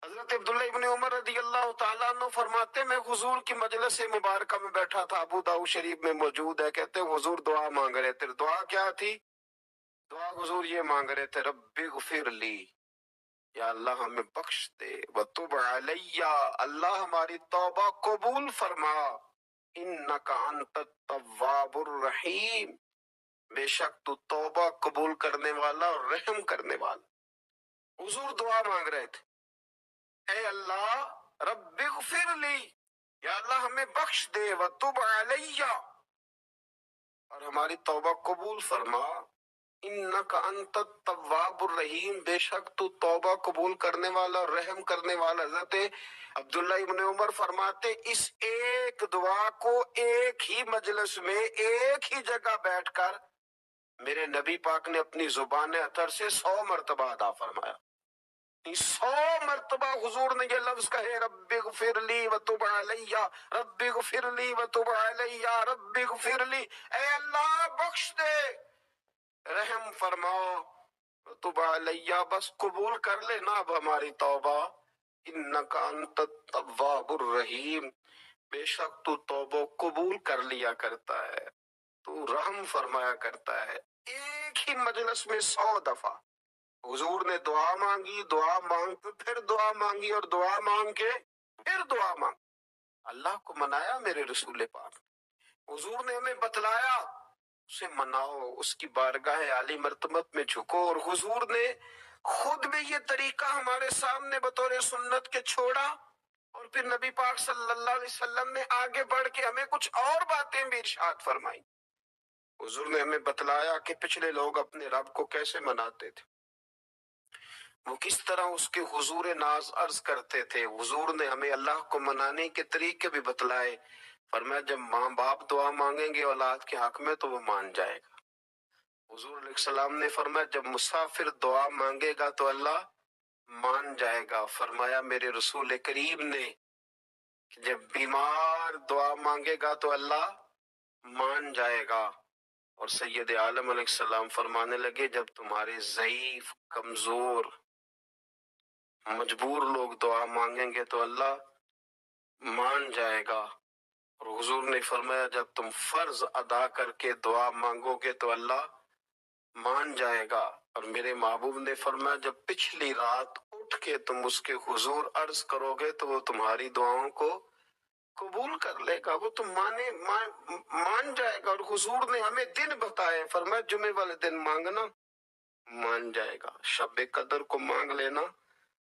حضرت عبداللہ ابن عمر رضی اللہ تعالیٰ عنہ فرماتے میں حضور کی مجلس مبارکہ میں بیٹھا تھا، ابو داؤد شریف میں موجود ہے، کہتے حضور دعا مانگ رہے تھے۔ دعا کیا تھی؟ دعا حضور یہ مانگ رہے تھے، رب اغفر لی، یا اللہ ہمیں بخش دے، وتب علیہ، اللہ ہماری توبہ قبول فرما، انک انت التواب الرحیم، بے شک تو توبہ قبول کرنے والا اور رحم کرنے والا۔ حضور دعا مانگ رہے تھے، اے اللہ رب اغفر لی، یا اللہ ہمیں بخش دے، وتب علیہ، اور ہماری توبہ قبول فرما، انک انت التواب الرحیم، بے شک تو توبہ قبول کرنے والا اور رحم کرنے والا۔ حضرت عبداللہ ابن عمر فرماتے اس ایک دعا کو ایک ہی مجلس میں ایک ہی جگہ بیٹھ کر میرے نبی پاک نے اپنی زبان اطہر سے 100 مرتبہ ادا فرمایا۔ 100 مرتبہ حضور نے یہ لفظ کہے، رب اغفر لی وتب علیہ، رب اغفر لی وتب علیہ، رب اغفر لی، اے اللہ بخش دے، رحم فرما، وتب علیہ، بس قبول کر لے نا اب ہماری توبہ، انک انت التواب الرحیم، بے شک تو توبہ قبول کر لیا کرتا ہے، تو رحم فرمایا کرتا ہے۔ ایک ہی مجلس میں 100 دفعہ حضور نے دعا مانگی، دعا مانگ کے پھر دعا مانگی، اور دعا مانگ کے پھر دعا مانگ، اللہ کو منایا میرے رسول پاک، حضور نے ہمیں بتلایا، اسے مناؤ، اس کی بارگاہ عالی مرتبت میں جھکو، اور حضور نے خود بھی یہ طریقہ ہمارے سامنے بطور سنت کے چھوڑا، اور پھر نبی پاک صلی اللہ علیہ وسلم نے آگے بڑھ کے ہمیں کچھ اور باتیں بھی ارشاد فرمائی۔ حضور نے ہمیں بتلایا کہ پچھلے لوگ اپنے رب کو کیسے مناتے تھے، وہ کس طرح اس کے حضور ناز عرض کرتے تھے۔ حضور نے ہمیں اللہ کو منانے کے طریقے بھی بتلائے، فرمایا جب ماں باپ دعا مانگیں گے اولاد کے حق میں تو وہ مان جائے گا۔ حضور علیہ السلام نے فرمایا جب مسافر دعا مانگے گا تو اللہ مان جائے گا۔ فرمایا میرے رسول کریم نے کہ جب بیمار دعا مانگے گا تو اللہ مان جائے گا، اور سید عالم علیہ السلام فرمانے لگے جب تمہارے ضعیف، کمزور، مجبور لوگ دعا مانگیں گے تو اللہ مان جائے گا، اور حضور نے فرمایا جب تم فرض ادا کر کے دعا مانگو گے تو اللہ مان جائے گا، اور میرے محبوب نے فرمایا جب پچھلی رات اٹھ کے تم اس کے حضور عرض کرو گے تو وہ تمہاری دعاؤں کو قبول کر لے گا، وہ تم مان جائے گا۔ اور حضور نے ہمیں دن بتائے، فرمایا جمعے والے دن مانگنا مان جائے گا، شب قدر کو مانگ لینا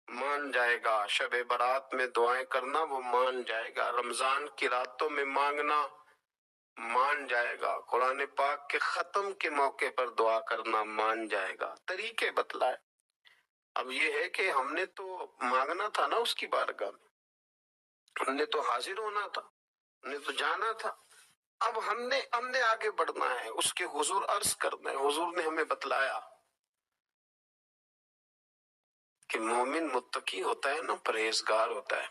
مان جائے گا، شب برات میں دعائیں کرنا وہ مان جائے گا، رمضان کی راتوں میں مانگنا مان جائے گا، قرآن پاک کے ختم کے موقع پر دعا کرنا مان جائے گا، طریقے بتلائے۔ اب یہ ہے کہ ہم نے تو مانگنا تھا نا اس کی بارگاہ میں، ہم نے تو حاضر ہونا تھا، ہم نے تو جانا تھا، اب ہم نے آگے بڑھنا ہے، اس کے حضور عرض کرنا ہے۔ حضور نے ہمیں بتلایا کہ مومن متقی ہوتا ہے نا، پرہیزگار ہوتا ہے،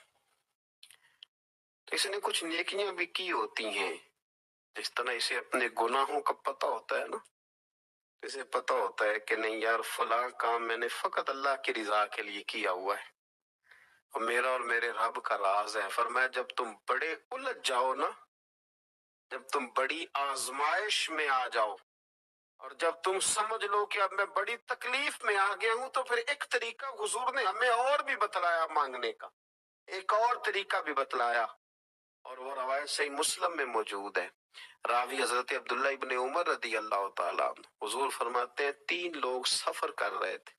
تو اس نے کچھ نیکیاں بھی کی ہوتی ہیں، جس طرح اسے اپنے گناہوں کا پتہ ہوتا ہے نا، تو اسے پتہ ہوتا ہے کہ نہیں یار فلاں کام میں نے فقط اللہ کی رضا کے لیے کیا ہوا ہے، اور میرا اور میرے رب کا راز ہے۔ فرمایا جب تم بڑے الجھ جاؤ نا، جب تم بڑی آزمائش میں آ جاؤ، اور جب تم سمجھ لو کہ اب میں بڑی تکلیف میں آ گیا ہوں، تو پھر ایک طریقہ حضور نے ہمیں اور بھی بتلایا مانگنے کا، ایک اور طریقہ بھی بتلایا، اور وہ روایت صحیح مسلم میں موجود ہے، راوی حضرت عبداللہ ابن عمر رضی اللہ تعالیٰ عنہ، حضور فرماتے ہیں 3 لوگ سفر کر رہے تھے،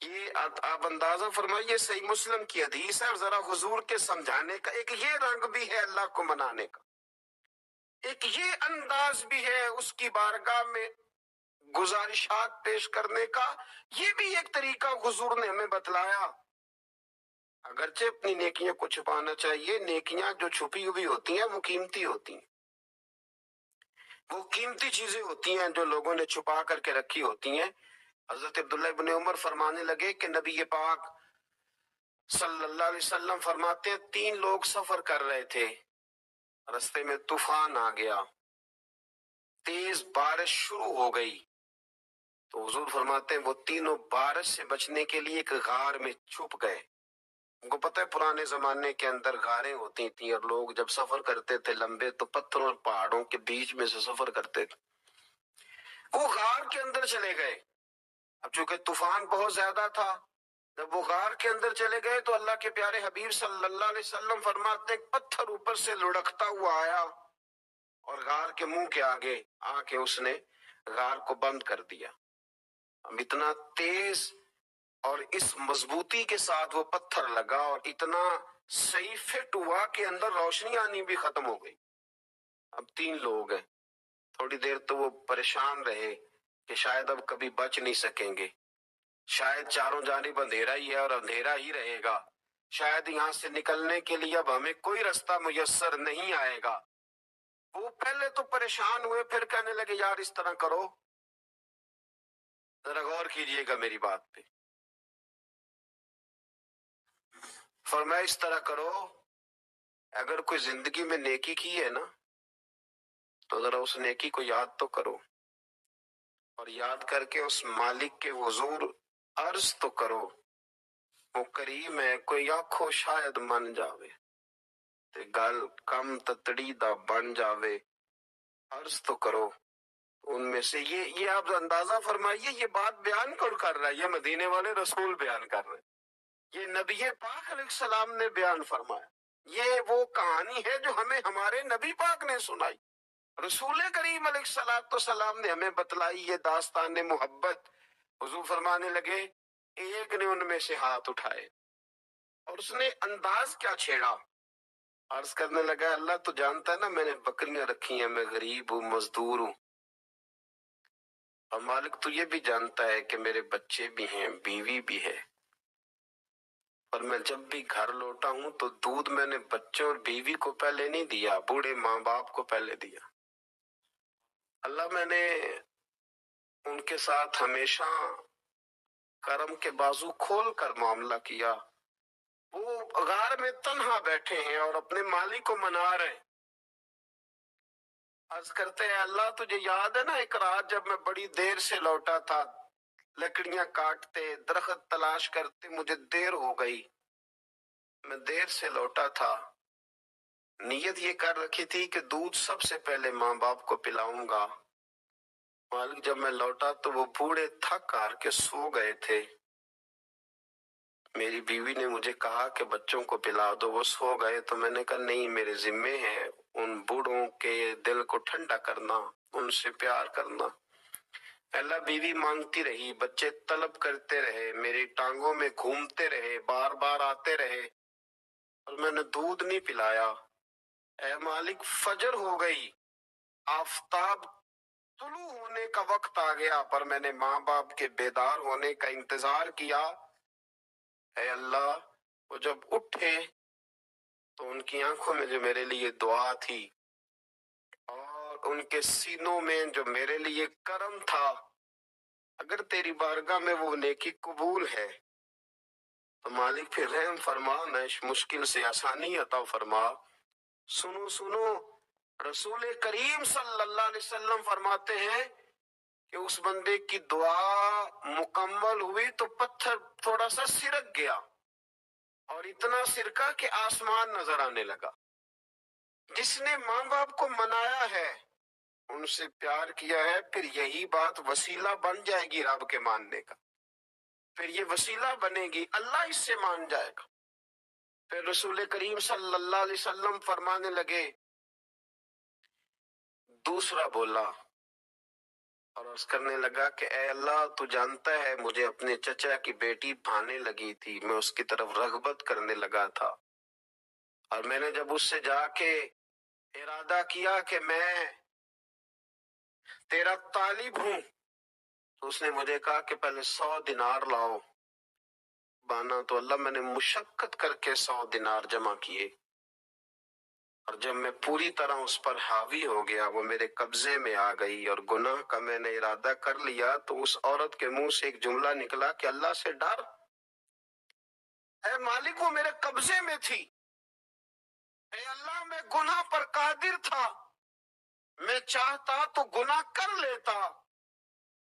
یہ آپ اندازہ فرمائیے صحیح مسلم کی حدیث ہے، اور ذرا حضور کے سمجھانے کا ایک یہ رنگ بھی ہے اللہ کو منانے کا، ایک یہ انداز بھی ہے اس کی بارگاہ میں گزارشات پیش کرنے کا، یہ بھی ایک طریقہ حضور نے ہمیں بتلایا۔ اگرچہ اپنی نیکیوں کو چھپانا چاہیے، نیکیاں جو چھپی ہوئی ہوتی ہیں وہ قیمتی ہوتی ہیں، وہ قیمتی چیزیں ہوتی ہیں جو لوگوں نے چھپا کر کے رکھی ہوتی ہیں۔ حضرت عبداللہ ابن عمر فرمانے لگے کہ نبی پاک صلی اللہ علیہ وسلم فرماتے ہیں 3 لوگ سفر کر رہے تھے، رستے میں طوفان آ گیا، تیز بارش شروع ہو گئی، تو حضور فرماتے ہیں وہ تینوں بارش سے بچنے کے لیے ایک غار میں چھپ گئے. ان کو پتہ ہے پرانے زمانے کے اندر غاریں ہوتی تھیں اور لوگ جب سفر کرتے تھے لمبے تو پتھروں اور پہاڑوں کے بیچ میں سے سفر کرتے تھے. وہ غار کے اندر چلے گئے. اب چونکہ طوفان بہت زیادہ تھا، جب وہ غار کے اندر چلے گئے تو اللہ کے پیارے حبیب صلی اللہ علیہ وسلم فرماتے ہیں پتھر اوپر سے لڑکتا ہوا آیا اور غار کے منہ کے آگے آ کے اس نے غار کو بند کر دیا. اب اتنا تیز اور اس مضبوطی کے ساتھ وہ پتھر لگا اور اتنا صحیح فٹ ہوا کہ اندر روشنی آنی بھی ختم ہو گئی. اب 3 لوگ ہیں. تھوڑی دیر تو وہ پریشان رہے کہ شاید اب کبھی بچ نہیں سکیں گے، شاید چاروں جانب اندھیرا ہی ہے اور اندھیرا ہی رہے گا، شاید یہاں سے نکلنے کے لیے اب ہمیں کوئی رستہ میسر نہیں آئے گا. وہ پہلے تو پریشان ہوئے، پھر کہنے لگے یار اس طرح کرو، ذرا غور کیجئے گا میری بات پہ. فرمایا اس طرح کرو، اگر کوئی زندگی میں نیکی کی ہے نا تو ذرا اس نیکی کو یاد تو کرو، اور یاد کر کے اس مالک کے حضور عرض تو کرو وہ کریم ہے، کوئی آنکھو شاید من جاوے تے گل کم تتڑی دا بن جاوے. عرض تو کرو ان میں سے یہ آپ اندازہ فرمائیے یہ بات بیان کون کر رہا ہے؟ یہ مدینے والے رسول بیان کر رہے ہیں، یہ نبی پاک علیہ السلام نے بیان فرمایا. یہ وہ کہانی ہے جو ہمیں ہمارے نبی پاک نے سنائی، رسول کریم علیہ السلام نے ہمیں بتلائی یہ داستان محبت. حضور فرمانے لگے ایک نے ان میں سے ہاتھ اٹھائے اور اس نے انداز کیا چھیڑا. عرض کرنے لگا اللہ تو جانتا ہے نا میں نے بکریاں رکھی ہیں، میں غریب ہوں، مزدور ہوں، اور مالک تو یہ بھی جانتا ہے کہ میرے بچے بھی ہیں، بیوی بھی ہے، اور میں جب بھی گھر لوٹا ہوں تو دودھ میں نے بچوں اور بیوی کو پہلے نہیں دیا، بوڑھے ماں باپ کو پہلے دیا. اللہ میں نے ان کے ساتھ ہمیشہ کرم کے بازو کھول کر معاملہ کیا. وہ غار میں تنہا بیٹھے ہیں اور اپنے مالک کو منا رہے ہیں. عرض کرتے ہیں اللہ تجھے یاد ہے نا ایک رات جب میں بڑی دیر سے لوٹا تھا، لکڑیاں کاٹتے درخت تلاش کرتے مجھے دیر ہو گئی، میں دیر سے لوٹا تھا، نیت یہ کر رکھی تھی کہ دودھ سب سے پہلے ماں باپ کو پلاؤں گا. مالک جب میں لوٹا تو وہ بوڑھے تھک ہار کے سو گئے تھے. میری بیوی نے مجھے کہا کہ بچوں کو پلا دو، وہ سو گئے. تو میں نے کہا نہیں، میرے ذمے ہیں ان بوڑھوں کے دل کو ٹھنڈا کرنا، ان سے پیار کرنا. اللہ بیوی مانگتی رہی، بچے طلب کرتے رہے، میری ٹانگوں میں گھومتے رہے، بار بار آتے رہے، اور میں نے دودھ نہیں پلایا. اے مالک فجر ہو گئی، آفتاب طلوع ہونے کا وقت آ گیا، پر میں نے ماں باپ کے بیدار ہونے کا انتظار کیا. اے اللہ وہ جب اٹھے تو ان کی آنکھوں میں جو میرے لیے دعا تھی اور ان کے سینوں میں جو میرے لیے کرم تھا، اگر تیری بارگاہ میں وہ نیکی قبول ہے تو مالک پھر رحم فرما، نہ اس مشکل سے آسانی عطا فرما. سنو سنو، رسول کریم صلی اللہ علیہ وسلم فرماتے ہیں کہ اس بندے کی دعا مکمل ہوئی تو پتھر تھوڑا سا سرک گیا اور اتنا سرکا کہ آسمان نظر آنے لگا. جس نے ماں باپ کو منایا ہے، ان سے پیار کیا ہے، پھر یہی بات وسیلہ بن جائے گی رب کے ماننے کا، پھر یہ وسیلہ بنے گی، اللہ اس سے مان جائے گا. پھر رسول کریم صلی اللہ علیہ وسلم فرمانے لگے، دوسرا بولا اور عرض کرنے لگا کہ اے اللہ تو جانتا ہے مجھے اپنے چچا کی بیٹی بھانے لگی تھی، میں اس کی طرف رغبت کرنے لگا تھا، اور میں نے جب اس سے جا کے ارادہ کیا کہ میں تیرا طالب ہوں تو اس نے مجھے کہا کہ پہلے 100 دینار لاؤ. بانا تو اللہ میں نے مشقت کر کے 100 دینار جمع کیے، اور جب میں پوری طرح اس پر حاوی ہو گیا وہ میرے قبضے میں آ گئی اور گناہ کا میں نے ارادہ کر لیا، تو اس عورت کے منہ سے ایک جملہ نکلا کہ اللہ سے ڈر، اے مالک وہ میرے قبضے میں تھی، اے اللہ میں گناہ پر قادر تھا، میں چاہتا تو گناہ کر لیتا،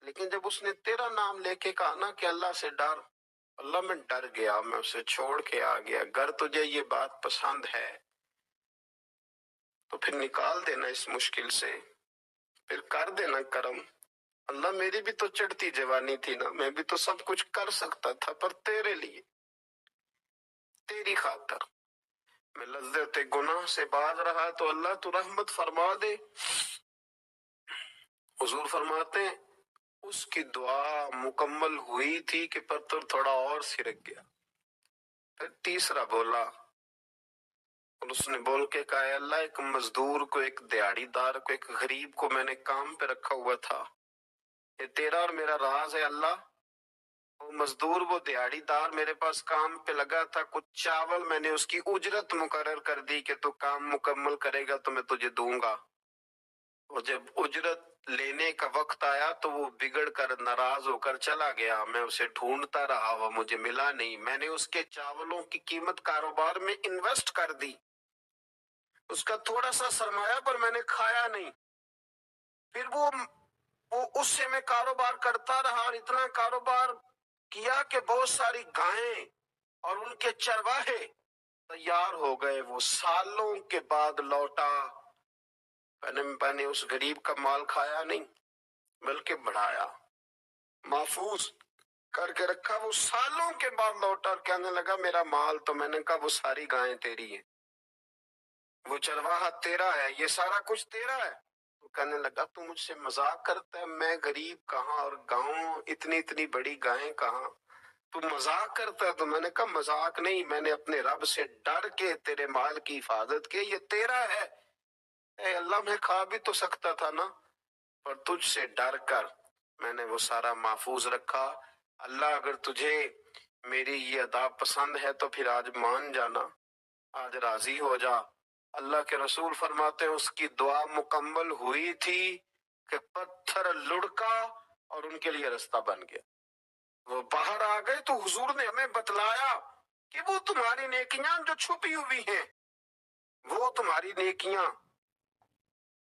لیکن جب اس نے تیرا نام لے کے کہا نا کہ اللہ سے ڈر، اللہ میں ڈر گیا، میں اسے چھوڑ کے آ گیا۔ اگر تجھے یہ بات پسند ہے تو پھر نکال دینا اس مشکل سے، پھر کر دینا کرم۔ اللہ میری بھی تو چڑھتی جوانی تھی نا، میں بھی تو سب کچھ کر سکتا تھا، پر تیرے لیے، تیری خاطر میں لذت گناہ سے باز رہا، تو اللہ تو رحمت فرما دے۔ حضور فرماتے ہیں اس کی دعا مکمل ہوئی تھی کہ پتھر تھوڑا اور سرک گیا۔ پھر تیسرا بولا، اور اس نے بول کے کہا اے اللہ، ایک مزدور کو، ایک دیہڑی دار کو، ایک غریب کو میں نے کام پہ رکھا ہوا تھا، یہ تیرا اور میرا راز ہے اللہ۔ وہ مزدور، وہ دیہڑی دار میرے پاس کام پہ لگا تھا، کچھ چاول میں نے اس کی اجرت مقرر کر دی کہ تو کام مکمل کرے گا تو میں تجھے دوں گا۔ اور جب اجرت لینے کا وقت آیا تو وہ بگڑ کر ناراض ہو کر چلا گیا، میں اسے ڈھونڈتا رہا، وہ مجھے ملا نہیں۔ میں نے اس کے چاولوں کی قیمت کاروبار میں انویسٹ کر دی، اس کا تھوڑا سا سرمایہ، پر میں نے کھایا نہیں۔ پھر وہ اس سے میں کاروبار کرتا رہا، اور اتنا کاروبار کیا کہ بہت ساری گائیں اور ان کے چرواہے تیار ہو گئے۔ وہ سالوں کے بعد لوٹا، میں نے اس غریب کا مال کھایا نہیں بلکہ بڑھایا، محفوظ کر کے رکھا۔ وہ سالوں کے بعد لوٹا اور کہنے لگا میرا مال، تو میں نے کہا وہ ساری گائیں تیری ہیں، وہ چرواہا تیرا ہے، یہ سارا کچھ تیرا ہے۔ وہ کہنے لگا تو مجھ سے مذاق کرتا ہے، میں غریب کہاں اور گاؤں اتنی اتنی بڑی گائیں کہاں، تو مذاق کرتا ہے۔ تو میں نے کہا مذاق نہیں، میں نے اپنے رب سے ڈر کے تیرے مال کی حفاظت کی، یہ تیرا ہے۔ اے اللہ، میں کھا بھی تو سکتا تھا نا، پر تجھ سے ڈر کر میں نے وہ سارا محفوظ رکھا۔ اللہ اگر تجھے میری یہ ادا پسند ہے تو پھر آج مان جانا، آج راضی ہو جا۔ اللہ کے رسول فرماتے ہیں اس کی دعا مکمل ہوئی تھی کہ پتھر لڑکا اور ان کے لیے رستہ بن گیا۔ وہ باہر آ گئے تو حضور نے ہمیں بتلایا کہ وہ تمہاری نیکیاں جو چھپی ہوئی ہیں، وہ تمہاری نیکیاں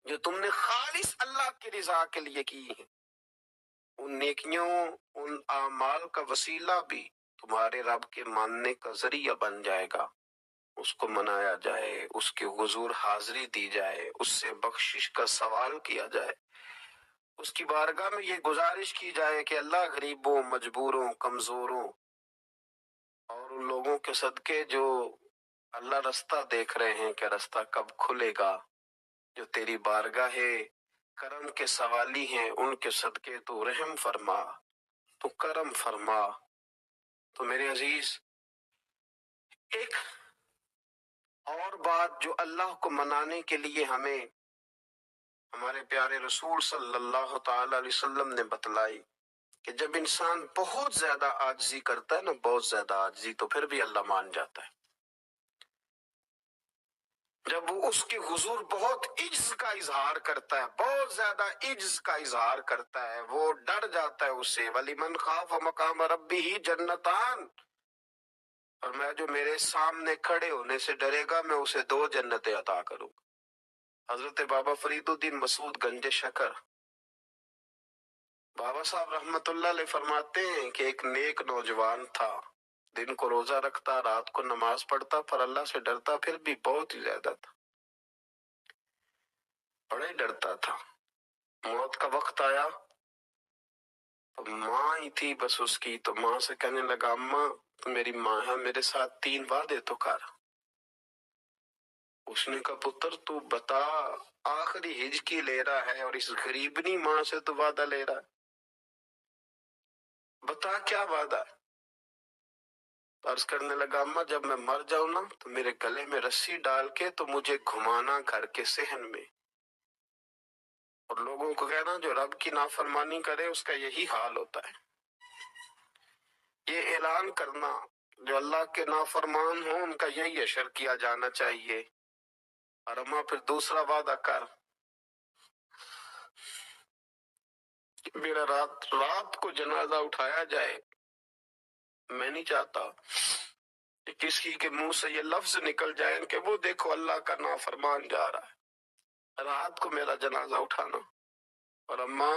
جو تم نے خالص اللہ کی رضا کے لیے کی ہیں، ان نیکیوں، ان اعمال کا وسیلہ بھی تمہارے رب کے ماننے کا ذریعہ بن جائے گا۔ اس کو منایا جائے، اس کے حضور حاضری دی جائے، اس سے بخشش کا سوال کیا جائے، اس کی بارگاہ میں یہ گزارش کی جائے کہ اللہ غریبوں، مجبوروں، کمزوروں اور ان لوگوں کے صدقے جو اللہ رستہ دیکھ رہے ہیں کہ رستہ کب کھلے گا، جو تیری بارگاہ کرم کے سوالی ہیں، ان کے صدقے تو رحم فرما، تو کرم فرما۔ تو میرے عزیز، ایک اور بات جو اللہ کو منانے کے لیے ہمیں ہمارے پیارے رسول صلی اللہ تعالی علیہ وسلم نے بتلائی کہ جب انسان بہت زیادہ عاجزی کرتا ہے نا، بہت زیادہ عاجزی، تو پھر بھی اللہ مان جاتا ہے۔ جب وہ اس کے حضور بہت عجز کا اظہار کرتا ہے، بہت زیادہ عجز کا اظہار کرتا ہے، وہ ڈر جاتا ہے اس سے۔ وَلِمَنْ خَافَ مَقَامَ رَبِّهِ جَنَّتَانِ، اور میں جو میرے سامنے کھڑے ہونے سے ڈرے گا، میں اسے 2 جنتیں عطا کروں گا۔ حضرت بابا فرید الدین مسعود گنج شکر بابا صاحب رحمت اللہ علیہ فرماتے ہیں کہ ایک نیک نوجوان تھا، دن کو روزہ رکھتا، رات کو نماز پڑھتا، پر اللہ سے ڈرتا پھر بھی بہت ہی زیادہ تھا، بڑے ڈرتا تھا۔ موت کا وقت آیا تو ماں ہی تھی بس اس کی، تو ماں سے کہنے لگا اماں تو میری ماں ہے، میرے ساتھ 3 وعدے تو کر۔ اس نے کہا پتر تو بتا، آخری ہجکی لے رہا ہے اور اس غریبنی ماں سے تو وعدہ لے رہا ہے، بتا کیا وعدہ ہے۔ عرض کرنے لگا اماں جب میں مر جاؤں نا تو میرے گلے میں رسی ڈال کے تو مجھے گھمانا گھر کے صحن میں، اور لوگوں کو کہنا جو رب کی نافرمانی کرے اس کا یہی حال ہوتا ہے۔ یہ اعلان کرنا جو اللہ کے نافرمان ہوں ان کا یہی اشر کیا جانا چاہیے۔ اور اماں پھر دوسرا وعدہ کر کہ میرا رات کو جنازہ اٹھایا جائے، میں نہیں چاہتا کہ کسی کے منہ سے یہ لفظ نکل جائے کہ وہ دیکھو اللہ کا نافرمان جا رہا ہے، رات کو میرا جنازہ اٹھانا۔ اور اماں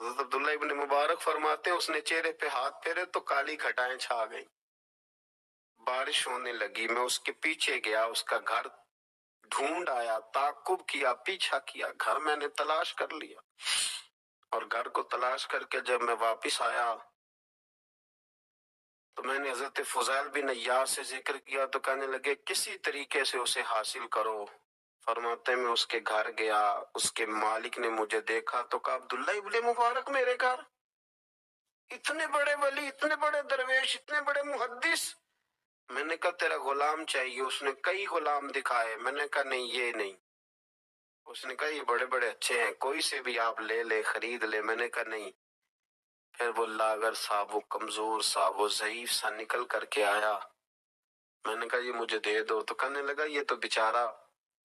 حضرت عبداللہ ابن مبارک فرماتے ہیں اس نے چہرے پہ ہاتھ پھیرے تو کالی گھٹائیں چھا گئی، بارش ہونے لگی۔ میں اس کے پیچھے گیا، اس کا گھر ڈھونڈ آیا، تعقب کیا، پیچھا کیا، گھر میں نے تلاش کر لیا، اور گھر کو تلاش کر کے جب میں واپس آیا تو میں نے حضرت فضیل بن عیاض سے ذکر کیا تو کہنے لگے کسی طریقے سے اسے حاصل کرو۔ فرماتے میں اس کے گھر گیا، اس کے مالک نے مجھے دیکھا تو کہا عبداللہ ابن مبارک میرے گھر، اتنے بڑے ولی، اتنے بڑے درویش، اتنے بڑے محدث۔ میں نے کہا تیرا غلام چاہیے۔ اس نے کئی غلام دکھائے، میں نے کہا نہیں یہ نہیں۔ اس نے کہا یہ بڑے بڑے اچھے ہیں، کوئی سے بھی آپ لے لے، خرید لے۔ میں نے کہا نہیں۔ پھر وہ لاغر سا، وہ کمزور سا، وہ ضعیف سا نکل کر کے آیا۔ میں نے کہا یہ مجھے دے دو، تو کہنے لگا یہ تو بیچارہ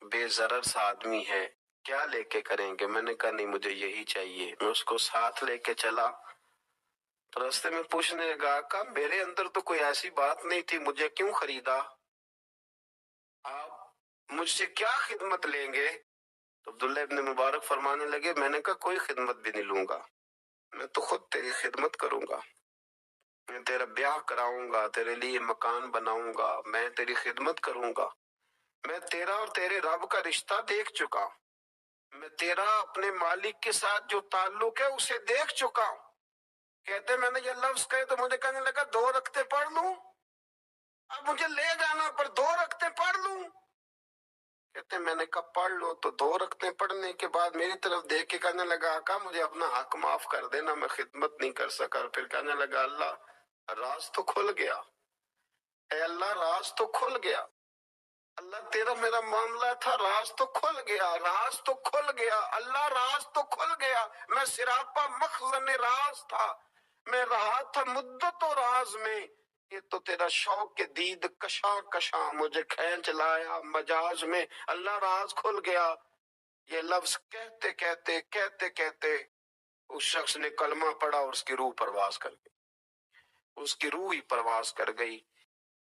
بے ضرر سا آدمی ہے، کیا لے کے کریں گے؟ میں نے کہا نہیں مجھے یہی چاہیے۔ میں اس کو ساتھ لے کے چلا تو راستے میں پوچھنے لگا آقا میرے اندر تو کوئی ایسی بات نہیں تھی، مجھے کیوں خریدا؟ آپ مجھ سے کیا خدمت لیں گے؟ تو عبداللہ ابن مبارک فرمانے لگے میں نے کہا کوئی خدمت بھی نہیں لوں گا، میں تو خود تیری خدمت کروں گا، میں تیرا بیاہ کراؤں گا، تیرے لیے مکان بناؤں گا، میں تیری خدمت کروں گا۔ میں تیرا اور تیرے رب کا رشتہ دیکھ چکا ہوں، میں تیرا اپنے مالک کے ساتھ جو تعلق ہے اسے دیکھ چکا ہوں۔ کہتے میں نے یہ لفظ کہے تو مجھے کہنے لگا 2 رکعتیں پڑھ لوں؟ اب مجھے لے جانا پر 2 رکعتیں پڑھ لوں؟ کہتے میں نے کہا پڑھ لو۔ تو 2 رکعتیں پڑھنے کے بعد میری طرف دیکھ کے کہنے لگا آقا مجھے اپنا حق معاف کر دینا، میں خدمت نہیں کر سکا۔ پھر کہنے لگا اللہ راز تو کھل گیا، اے اللہ راز تو کھل گیا، اللہ تیرا میرا معاملہ تھا، راز تو کھل گیا، راز تو کھل گیا، اللہ راز تو کھل گیا۔ میں سراپا مخزن راز تھا، میں رہا تھا مدت و راز میں، یہ تو تیرا شوق کے دید کشاں کشاں مجھے کھینچ لایا مجاز میں، اللہ راز کھل گیا۔ یہ لفظ کہتے کہتے کہتے کہتے اس شخص نے کلمہ پڑھا اور اس کی روح پرواز کر گئی، اس کی روح ہی پرواز کر گئی۔